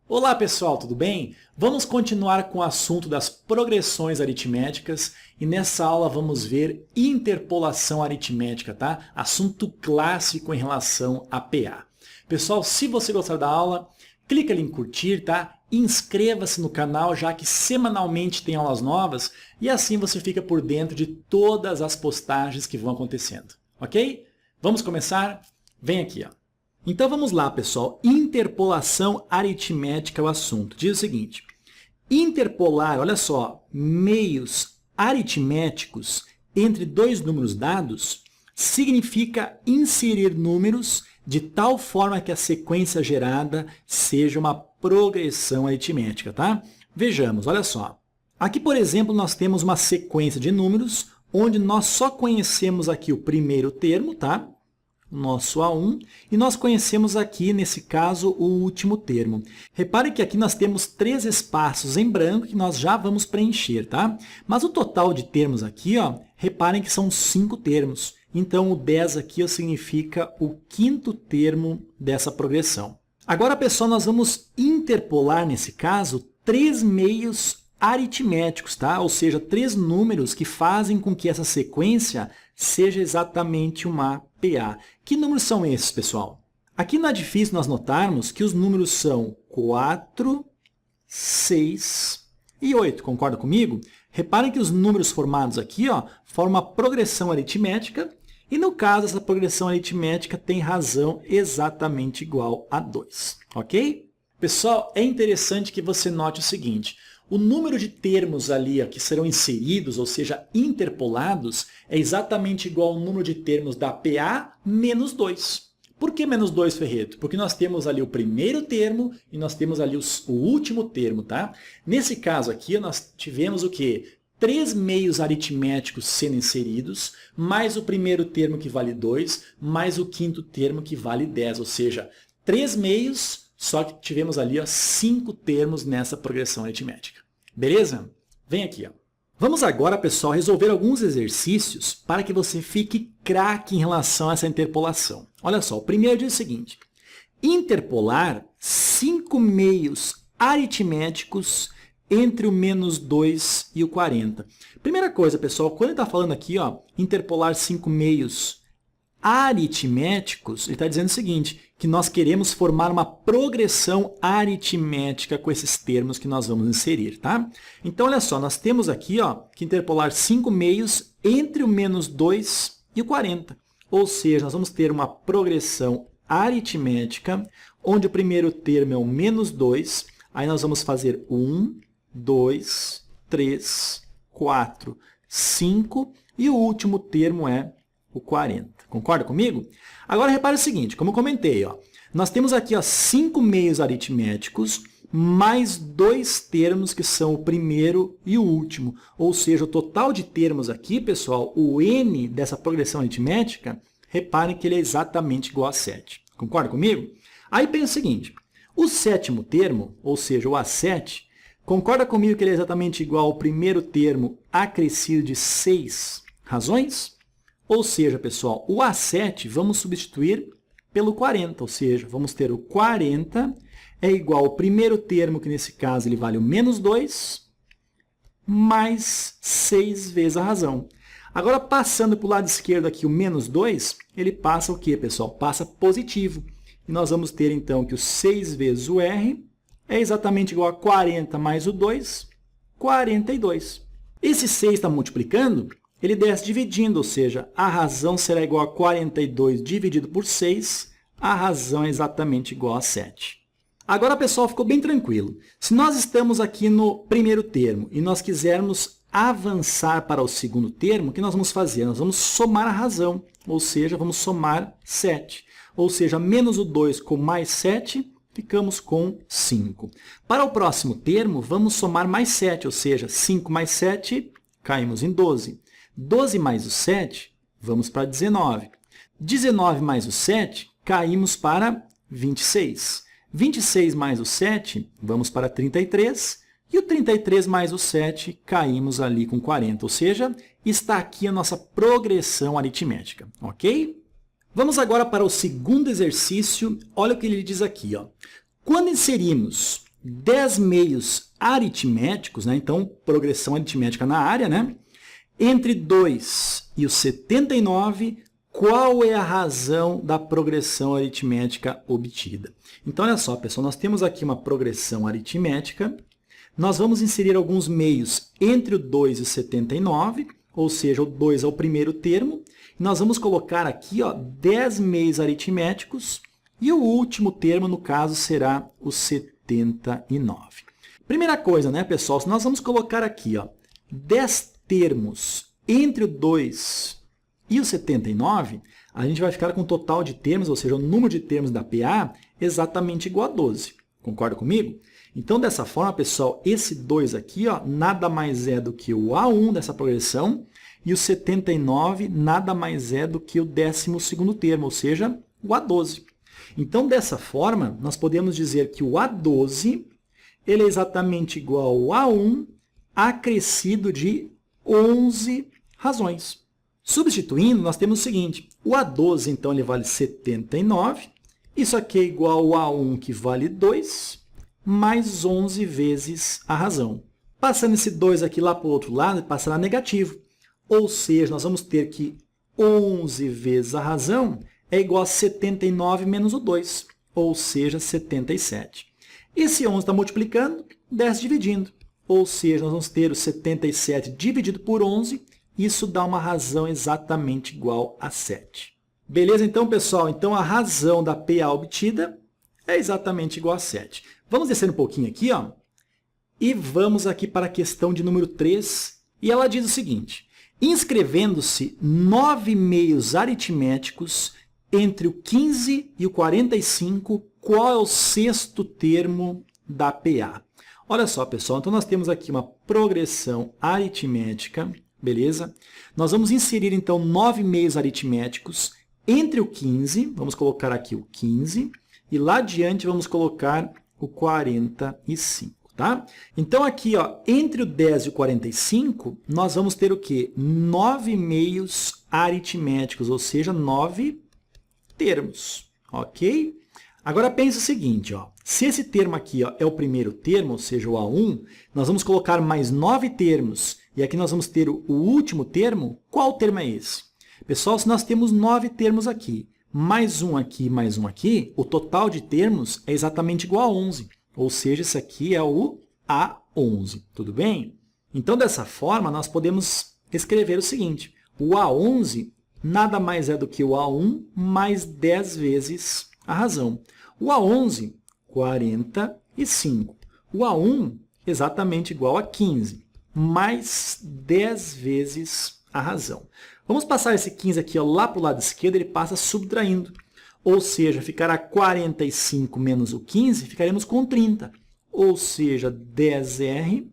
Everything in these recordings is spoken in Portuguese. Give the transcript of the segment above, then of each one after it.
Olá pessoal, tudo bem? Vamos continuar com o assunto das progressões aritméticas e nessa aula vamos ver interpolação aritmética, tá? Assunto clássico em relação a PA. Pessoal, se você gostar da aula, clica ali em curtir, tá? Inscreva-se no canal, já que semanalmente tem aulas novas e assim você fica por dentro de todas as postagens que vão acontecendo, ok? Vamos começar? Vem aqui, ó. Então vamos lá, pessoal. Interpolação aritmética é o assunto. Diz o seguinte: interpolar, olha só, meios aritméticos entre dois números dados significa inserir números de tal forma que a sequência gerada seja uma progressão aritmética, tá? Vejamos, olha só. Aqui, por exemplo, nós temos uma sequência de números onde nós só conhecemos aqui o primeiro termo, tá? O nosso A1, e nós conhecemos aqui, nesse caso, o último termo. Repare que aqui nós temos 3 espaços em branco que nós já vamos preencher, tá? Mas o total de termos aqui, ó, reparem que são 5 termos. Então, o 10 aqui ó, significa o 5º termo dessa progressão. Agora, pessoal, nós vamos interpolar, nesse caso, 3 meios aritméticos, tá? Ou seja, 3 números que fazem com que essa sequência seja exatamente uma PA. Que números são esses, pessoal? Aqui não é difícil nós notarmos que os números são 4, 6 e 8. Concorda comigo? Reparem que os números formados aqui ó, formam uma progressão aritmética e, no caso, essa progressão aritmética tem razão exatamente igual a 2. Ok? Pessoal, é interessante que você note o seguinte: o número de termos ali ó, que serão inseridos, ou seja, interpolados, é exatamente igual ao número de termos da PA menos 2. Por que menos 2, Ferreto? Porque nós temos ali o primeiro termo e nós temos ali o último termo, tá? Nesse caso aqui, nós tivemos o quê? 3 meios aritméticos sendo inseridos, mais o primeiro termo que vale 2, mais o 5º termo que vale 10, ou seja, 3 meios, só que tivemos ali ó, 5 termos nessa progressão aritmética. Beleza? Vem aqui. Ó. Vamos agora, pessoal, resolver alguns exercícios para que você fique craque em relação a essa interpolação. Olha só, o primeiro diz o seguinte: interpolar 5 meios aritméticos entre o menos 2 e o 40. Primeira coisa, pessoal, quando ele está falando aqui, ó, interpolar 5 meios aritméticos, ele está dizendo o seguinte, que nós queremos formar uma progressão aritmética com esses termos que nós vamos inserir, tá? Então, olha só, nós temos aqui ó, que interpolar 5 meios entre o menos 2 e o 40. Ou seja, nós vamos ter uma progressão aritmética, onde o primeiro termo é o menos 2, aí nós vamos fazer 1, 2, 3, 4, 5, e o último termo é o 40. Concorda comigo? Agora, repare o seguinte, como eu comentei, ó, nós temos aqui ó, 5 meios aritméticos, mais 2 termos que são o primeiro e o último. Ou seja, o total de termos aqui, pessoal, o n dessa progressão aritmética, reparem que ele é exatamente igual a 7. Concorda comigo? Aí pensa o seguinte, o 7º termo, ou seja, o A7, concorda comigo que ele é exatamente igual ao primeiro termo acrescido de 6 razões? Ou seja, pessoal, o A7 vamos substituir pelo 40, ou seja, vamos ter o 40 é igual ao primeiro termo, que nesse caso ele vale o menos 2, mais 6 vezes a razão. Agora, passando para o lado esquerdo aqui, o menos 2, ele passa o quê, pessoal? Passa positivo. E nós vamos ter, então, que o 6 vezes o R é exatamente igual a 40 mais o 2, 42. Esse 6 está multiplicando, ele desce dividindo, ou seja, a razão será igual a 42 dividido por 6, a razão é exatamente igual a 7. Agora, pessoal, ficou bem tranquilo. Se nós estamos aqui no primeiro termo e nós quisermos avançar para o segundo termo, o que nós vamos fazer? Nós vamos somar a razão, ou seja, vamos somar 7. Ou seja, menos o 2 com mais 7, ficamos com 5. Para o próximo termo, vamos somar mais 7, ou seja, 5 mais 7, caímos em 12. 12 mais o 7, vamos para 19. 19 mais o 7, caímos para 26. 26 mais o 7, vamos para 33. E o 33 mais o 7, caímos ali com 40. Ou seja, está aqui a nossa progressão aritmética, ok? Vamos agora para o segundo exercício. Olha o que ele diz aqui. Ó. Quando inserimos 10 meios aritméticos, né? Então, progressão aritmética na área, né? Entre 2 e o 79, qual é a razão da progressão aritmética obtida? Então, olha só, pessoal, nós temos aqui uma progressão aritmética. Nós vamos inserir alguns meios entre o 2 e o 79, ou seja, o 2 é o primeiro termo. Nós vamos colocar aqui 10 meios aritméticos e o último termo, no caso, será o 79. Primeira coisa, né, pessoal? Se nós vamos colocar aqui 10 termos entre o 2 e o 79, a gente vai ficar com o total de termos, ou seja, o número de termos da PA, exatamente igual a 12. Concorda comigo? Então, dessa forma, pessoal, esse 2 aqui nada mais é do que o A1 dessa progressão e o 79 nada mais é do que o 12º termo, ou seja, o A12. Então, dessa forma, nós podemos dizer que o A12 ele é exatamente igual ao A1 acrescido de 11 razões. Substituindo, nós temos o seguinte, o A12, então, ele vale 79, isso aqui é igual ao A1, que vale 2, mais 11 vezes a razão. Passando esse 2 aqui lá para o outro lado, passará negativo. Ou seja, nós vamos ter que 11 vezes a razão é igual a 79 menos o 2, ou seja, 77. Esse 11 está multiplicando, 10 dividindo. Ou seja, nós vamos ter o 77 dividido por 11, isso dá uma razão exatamente igual a 7. Beleza, então, pessoal? Então, a razão da PA obtida é exatamente igual a 7. Vamos descer um pouquinho aqui, e vamos aqui para a questão de número 3, e ela diz o seguinte, inscrevendo-se 9 meios aritméticos entre o 15 e o 45, qual é o sexto termo da PA? Olha só, pessoal, então nós temos aqui uma progressão aritmética, beleza? Nós vamos inserir, então, 9 meios aritméticos entre o 15, vamos colocar aqui o 15, e lá adiante vamos colocar o 45, tá? Então, aqui, entre o 10 e o 45, nós vamos ter o quê? 9 meios aritméticos, ou seja, 9 termos, ok? Agora, pense o seguinte, se esse termo aqui é o primeiro termo, ou seja, o A1, nós vamos colocar mais 9 termos, e aqui nós vamos ter o último termo. Qual termo é esse? Pessoal, se nós temos 9 termos aqui, mais um aqui, o total de termos é exatamente igual a 11. Ou seja, esse aqui é o A11. Tudo bem? Então, dessa forma, nós podemos escrever o seguinte. O A11 nada mais é do que o A1 mais 10 vezes a razão. O A11, 45. O A1, exatamente igual a 15, mais 10 vezes a razão. Vamos passar esse 15 aqui lá para o lado esquerdo, ele passa subtraindo. Ou seja, ficará 45 menos o 15, ficaremos com 30. Ou seja, 10R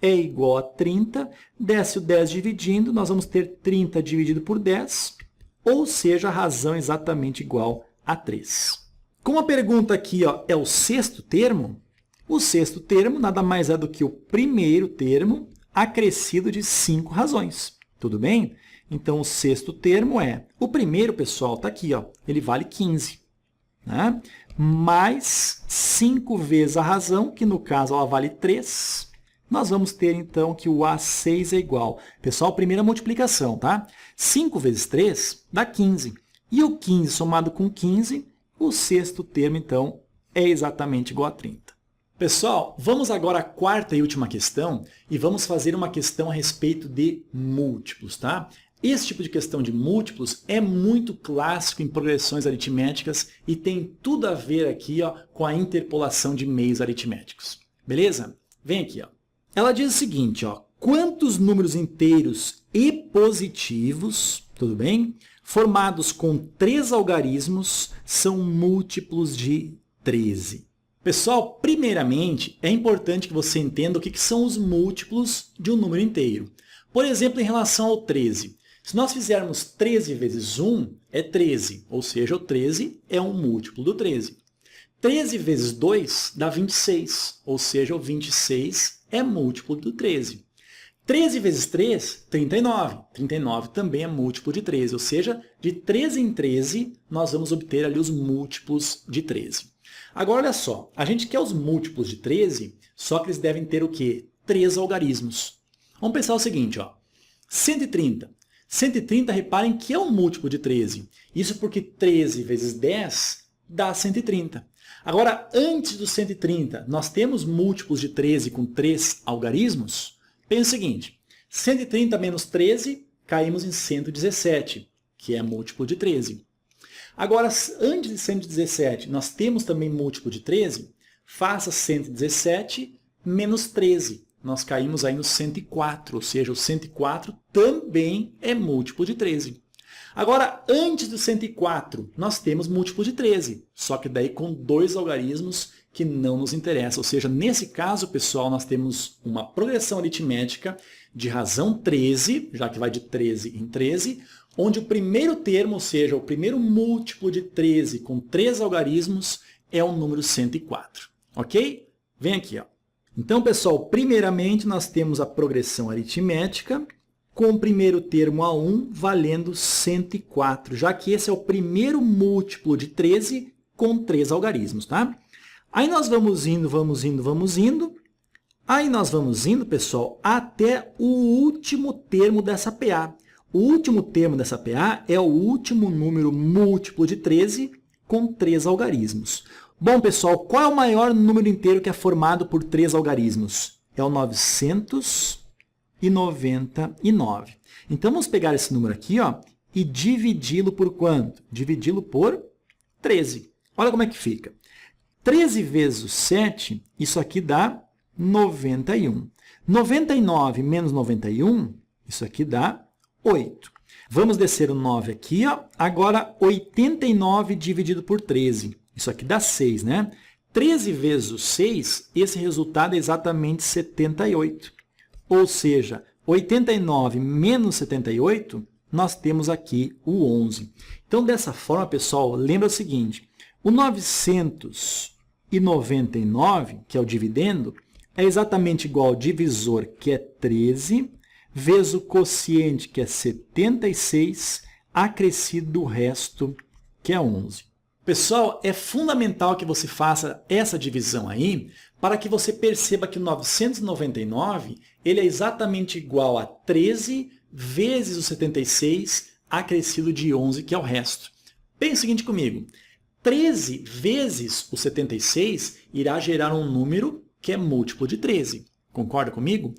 é igual a 30. Desce o 10 dividindo, nós vamos ter 30 dividido por 10. Ou seja, a razão é exatamente igual a 3. Como a pergunta aqui é o sexto termo, o sexto termo nada mais é do que o primeiro termo acrescido de 5 razões. Tudo bem? Então, o sexto termo é... O primeiro, pessoal, está aqui, ele vale 15. Né? Mais 5 vezes a razão, que no caso ela vale 3. Nós vamos ter, então, que o A6 é igual. Pessoal, primeira multiplicação, tá? 5 vezes 3 dá 15. E o 15 somado com 15, o sexto termo, então, é exatamente igual a 30. Pessoal, vamos agora à quarta e última questão e vamos fazer uma questão a respeito de múltiplos, tá? Esse tipo de questão de múltiplos é muito clássico em progressões aritméticas e tem tudo a ver aqui com a interpolação de meios aritméticos. Beleza? Vem aqui. Ela diz o seguinte, quantos números inteiros e positivos, tudo bem? Formados com 3 algarismos são múltiplos de 13. Pessoal, primeiramente, é importante que você entenda o que são os múltiplos de um número inteiro. Por exemplo, em relação ao 13. Se nós fizermos 13 vezes 1, é 13, ou seja, o 13 é um múltiplo do 13. 13 vezes 2 dá 26, ou seja, o 26 é múltiplo do 13. 13 vezes 3, 39. 39 também é múltiplo de 13, ou seja, de 13 em 13, nós vamos obter ali os múltiplos de 13. Agora, olha só, a gente quer os múltiplos de 13, só que eles devem ter o quê? 3 algarismos. Vamos pensar o seguinte, ó. 130. 130, reparem que é um múltiplo de 13. Isso porque 13 vezes 10 dá 130. Agora, antes do 130, nós temos múltiplos de 13 com 3 algarismos? Pensa o seguinte, 130 menos 13, caímos em 117, que é múltiplo de 13. Agora, antes de 117, nós temos também múltiplo de 13? Faça 117 menos 13. Nós caímos aí no 104, ou seja, o 104 também é múltiplo de 13. Agora, antes do 104, nós temos múltiplo de 13, só que daí com 2 algarismos que não nos interessam. Ou seja, nesse caso, pessoal, nós temos uma progressão aritmética de razão 13, já que vai de 13 em 13, onde o primeiro termo, ou seja, o primeiro múltiplo de 13 com 3 algarismos é o número 104. Ok? Vem aqui, ó. Então, pessoal, primeiramente nós temos a progressão aritmética com o primeiro termo A1 valendo 104, já que esse é o primeiro múltiplo de 13 com 3 algarismos, tá? Aí nós vamos indo, vamos indo, vamos indo. Aí nós vamos indo, pessoal, até o último termo dessa PA. O último termo dessa PA é o último número múltiplo de 13 com 3 algarismos. Bom, pessoal, qual é o maior número inteiro que é formado por 3 algarismos? É o 999. Então, vamos pegar esse número aqui, ó, e dividi-lo por quanto? Dividi-lo por 13. Olha como é que fica. 13 vezes o 7, isso aqui dá 91. 99 menos 91, isso aqui dá 8. Vamos descer o 9 aqui, ó. Agora, 89 dividido por 13. Isso aqui dá 6, né? 13 vezes o 6, esse resultado é exatamente 78. Ou seja, 89 menos 78, nós temos aqui o 11. Então, dessa forma, pessoal, lembra o seguinte. O 999, que é o dividendo, é exatamente igual ao divisor, que é 13, vezes o quociente, que é 76, acrescido do resto, que é 11. Pessoal, é fundamental que você faça essa divisão aí para que você perceba que o 999 ele é exatamente igual a 13 vezes o 76 acrescido de 11, que é o resto. Pense o seguinte comigo, 13 vezes o 76 irá gerar um número que é múltiplo de 13. Concorda comigo?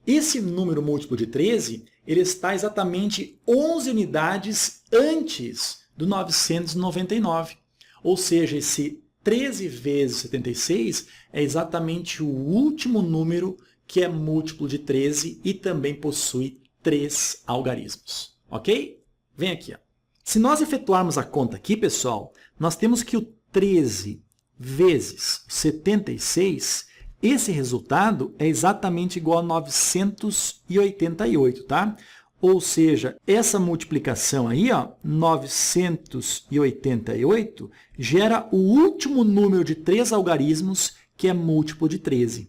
Esse número múltiplo de 13 ele está exatamente 11 unidades antes do 999. Ou seja, esse 13 vezes 76 é exatamente o último número que é múltiplo de 13 e também possui 3 algarismos. Ok? Vem aqui, ó. Se nós efetuarmos a conta aqui, pessoal, nós temos que o 13 vezes 76, esse resultado é exatamente igual a 988, tá? Ou seja, essa multiplicação aí, ó, 988, gera o último número de 3 algarismos, que é múltiplo de 13.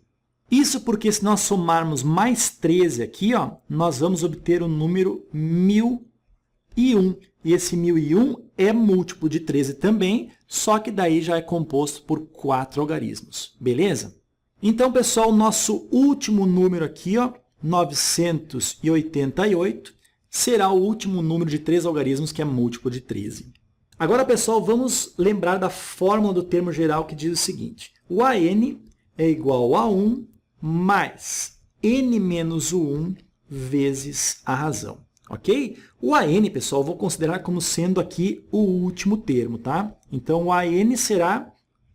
Isso porque se nós somarmos mais 13 aqui, ó, nós vamos obter o número 1001. E esse 1001 é múltiplo de 13 também, só que daí já é composto por 4 algarismos. Beleza? Então, pessoal, o nosso último número aqui, ó, 988, será o último número de 3 algarismos, que é múltiplo de 13. Agora, pessoal, vamos lembrar da fórmula do termo geral que diz o seguinte. O AN é igual a 1 mais N menos o 1 vezes a razão. Ok? O AN, pessoal, eu vou considerar como sendo aqui o último termo, tá? Então, o AN será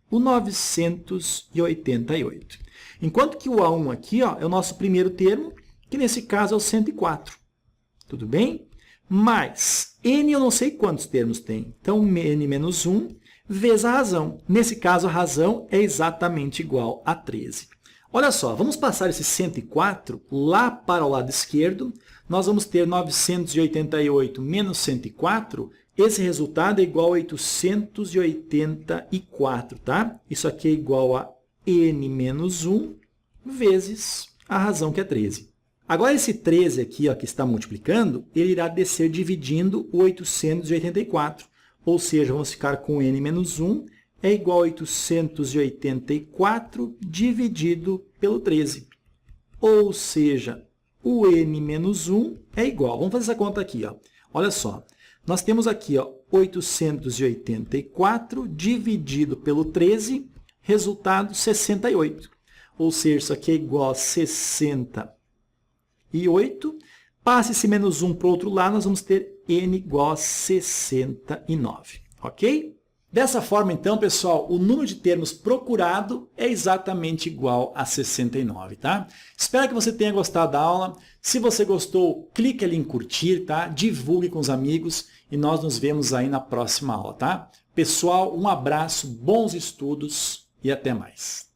o 988. Enquanto que o A1 aqui, ó, é o nosso primeiro termo, que nesse caso é o 104. Tudo bem? Mas N eu não sei quantos termos tem. Então, N menos 1 vezes a razão. Nesse caso, a razão é exatamente igual a 13. Olha só, vamos passar esse 104 lá para o lado esquerdo. Nós vamos ter 988 menos 104. Esse resultado é igual a 884, tá? Isso aqui é igual a N menos 1 vezes a razão, que é 13. Agora, esse 13 aqui, ó, que está multiplicando, ele irá descer dividindo o 884. Ou seja, vamos ficar com N menos 1 é igual a 884 dividido pelo 13. Ou seja, o n menos 1 é igual. Vamos fazer essa conta aqui. Ó. Olha só, nós temos aqui ó, 884 dividido pelo 13, resultado 68. Ou seja, isso aqui é igual a 68. Passe esse menos 1 para o outro lado, nós vamos ter n igual a 69. Ok? Dessa forma, então, pessoal, o número de termos procurado é exatamente igual a 69, tá? Espero que você tenha gostado da aula. Se você gostou, clique ali em curtir, tá? Divulgue com os amigos e nós nos vemos aí na próxima aula, tá? Pessoal, um abraço, bons estudos e até mais.